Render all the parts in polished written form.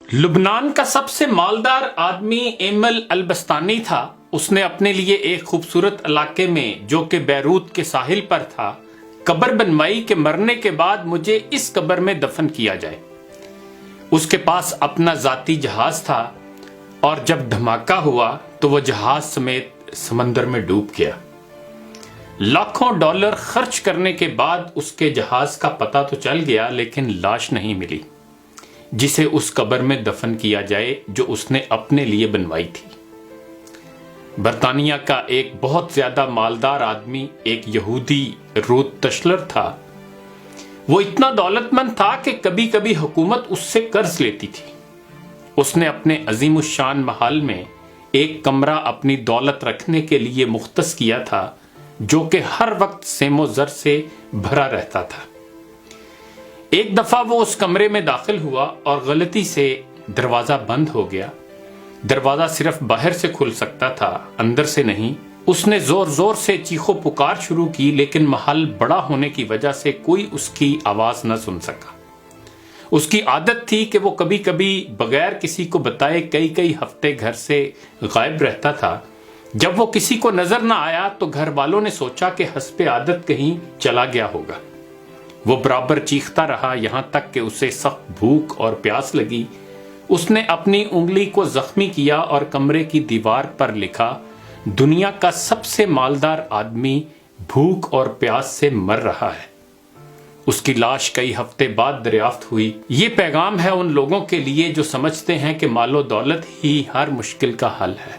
لبنان کا سب سے مالدار آدمی ایمل البستانی تھا۔ اس نے اپنے لیے ایک خوبصورت علاقے میں جو کہ بیروت کے ساحل پر تھا قبر بنوائی کہ مرنے کے بعد مجھے اس قبر میں دفن کیا جائے۔ اس کے پاس اپنا ذاتی جہاز تھا اور جب دھماکہ ہوا تو وہ جہاز سمیت سمندر میں ڈوب گیا۔ لاکھوں ڈالر خرچ کرنے کے بعد اس کے جہاز کا پتہ تو چل گیا لیکن لاش نہیں ملی جسے اس قبر میں دفن کیا جائے جو اس نے اپنے لیے بنوائی تھی۔ برطانیہ کا ایک بہت زیادہ مالدار آدمی ایک یہودی روت تشلر تھا۔ وہ اتنا دولت مند تھا کہ کبھی کبھی حکومت اس سے قرض لیتی تھی۔ اس نے اپنے عظیم الشان محل میں ایک کمرہ اپنی دولت رکھنے کے لیے مختص کیا تھا جو کہ ہر وقت سیم و زر سے بھرا رہتا تھا۔ ایک دفعہ وہ اس کمرے میں داخل ہوا اور غلطی سے دروازہ بند ہو گیا۔ دروازہ صرف باہر سے کھل سکتا تھا، اندر سے نہیں۔ اس نے زور زور سے چیخو پکار شروع کی لیکن محل بڑا ہونے کی وجہ سے کوئی اس کی آواز نہ سن سکا۔ اس کی عادت تھی کہ وہ کبھی کبھی بغیر کسی کو بتائے کئی ہفتے گھر سے غائب رہتا تھا۔ جب وہ کسی کو نظر نہ آیا تو گھر والوں نے سوچا کہ حسب عادت کہیں چلا گیا ہوگا۔ وہ برابر چیختا رہا یہاں تک کہ اسے سخت بھوک اور پیاس لگی۔ اس نے اپنی انگلی کو زخمی کیا اور کمرے کی دیوار پر لکھا، دنیا کا سب سے مالدار آدمی بھوک اور پیاس سے مر رہا ہے۔ اس کی لاش کئی ہفتے بعد دریافت ہوئی۔ یہ پیغام ہے ان لوگوں کے لیے جو سمجھتے ہیں کہ مال و دولت ہی ہر مشکل کا حل ہے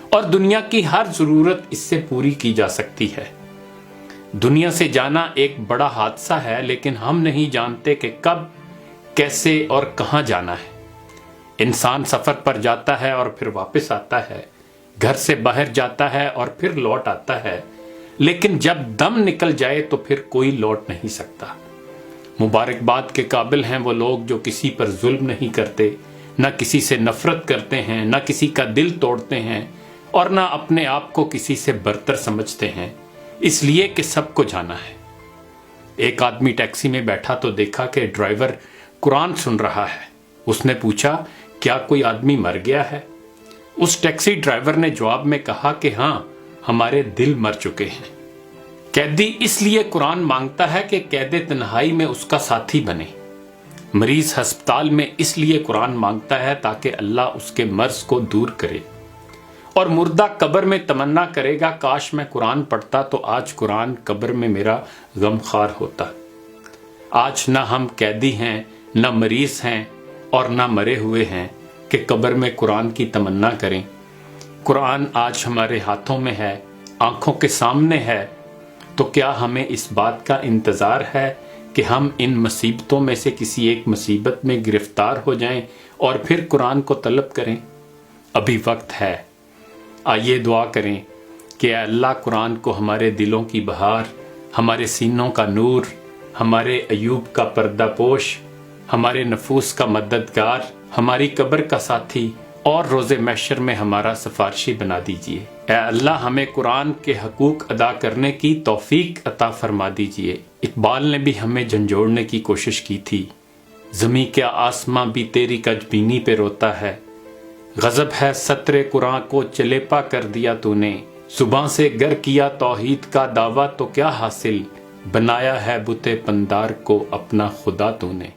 اور دنیا کی ہر ضرورت اس سے پوری کی جا سکتی ہے۔ دنیا سے جانا ایک بڑا حادثہ ہے لیکن ہم نہیں جانتے کہ کب، کیسے اور کہاں جانا ہے۔ انسان سفر پر جاتا ہے اور پھر واپس آتا ہے، گھر سے باہر جاتا ہے اور پھر لوٹ آتا ہے، لیکن جب دم نکل جائے تو پھر کوئی لوٹ نہیں سکتا۔ مبارکباد کے قابل ہیں وہ لوگ جو کسی پر ظلم نہیں کرتے، نہ کسی سے نفرت کرتے ہیں، نہ کسی کا دل توڑتے ہیں اور نہ اپنے آپ کو کسی سے برتر سمجھتے ہیں، اس لیے کہ سب کو جانا ہے۔ ایک آدمی ٹیکسی میں بیٹھا تو دیکھا کہ ڈرائیور قرآن سن رہا ہے۔ اس نے پوچھا، کیا کوئی آدمی مر گیا ہے؟ اس ٹیکسی ڈرائیور نے جواب میں کہا کہ ہاں، ہمارے دل مر چکے ہیں۔ قیدی اس لیے قرآن مانگتا ہے کہ قید تنہائی میں اس کا ساتھی بنے۔ مریض ہسپتال میں اس لیے قرآن مانگتا ہے تاکہ اللہ اس کے مرض کو دور کرے، اور مردہ قبر میں تمنا کرے گا کاش میں قرآن پڑھتا تو آج قرآن قبر میں میرا غم خوار ہوتا۔ آج نہ ہم قیدی ہیں، نہ مریض ہیں اور نہ مرے ہوئے ہیں کہ قبر میں قرآن کی تمنا کریں۔ قرآن آج ہمارے ہاتھوں میں ہے، آنکھوں کے سامنے ہے، تو کیا ہمیں اس بات کا انتظار ہے کہ ہم ان مصیبتوں میں سے کسی ایک مصیبت میں گرفتار ہو جائیں اور پھر قرآن کو طلب کریں؟ ابھی وقت ہے۔ آئیے دعا کریں کہ اے اللہ قرآن کو ہمارے دلوں کی بہار، ہمارے سینوں کا نور، ہمارے ایوب کا پردہ پوش، ہمارے نفوس کا مددگار، ہماری قبر کا ساتھی اور روز محشر میں ہمارا سفارشی بنا دیجئے۔ اے اللہ ہمیں قرآن کے حقوق ادا کرنے کی توفیق عطا فرما دیجئے۔ اقبال نے بھی ہمیں جھنجھوڑنے کی کوشش کی تھی، زمیں کیا آسماں بھی تیری کج بینی پہ روتا ہے، غضب ہے سطر قرآن کو چلیپا کر دیا تو نے، زباں سے گر کیا توحید کا دعویٰ تو کیا حاصل، بنایا ہے بت پندار کو اپنا خدا تو نے۔